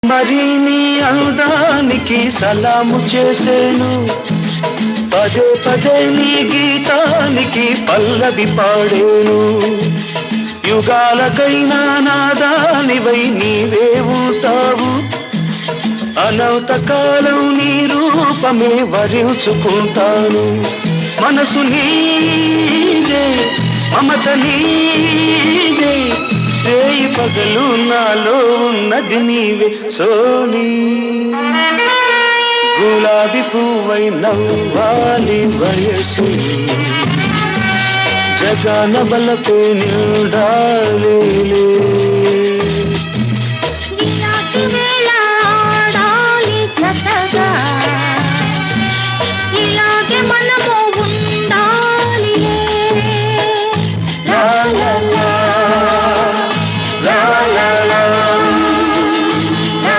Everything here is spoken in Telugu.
మరి నీ అందానికి సలాము చేసేను, పదే పదే నీ గీతానికి పల్లవి పాడేను. యుగాలకైనా నాదానివై నీవే ఉంటావు, అనంత కాలం నీ రూపమే వరించుకుంటాను. మనసు నీదే, మమత నీదే, రేయి పగలు నాలో ఉన్నది నీవే సోనీ. గులాబీ పువ్వై నవ్వాలి వయసు, జగన బలపై నిండాలి.